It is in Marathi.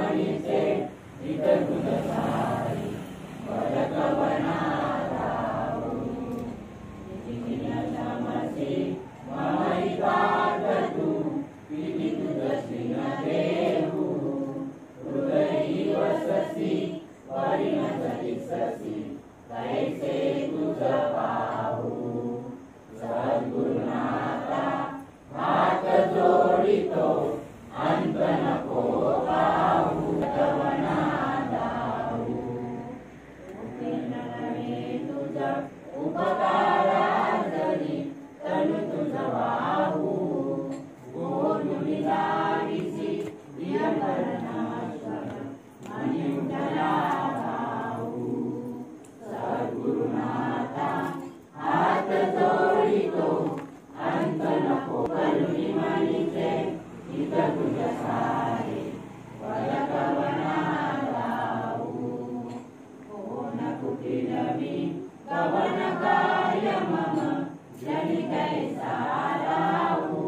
मनीचे हित तुझ सारी परकवना राहू नितीनमसी मम हितार्थू विधी तुझ श्रीन देहू हृदयी वससी परिणत दिससी कैसे तुझ पाहू सद्गुरुनाथा हात जोडितो अंत नको पाहू कवना दारू नवे तुझ उपकाराजरी तनु तुझ वाहू गोडुली जाविसी दियपरनाश्वर मनिउठला भाऊ सद्गुरुनाथा हात जोडितो अंत नको करुणी मनीचे हित तुझ सारे परकवना राहू कोण कुटिलवी कवन कार्य मम जनि कैसा राहू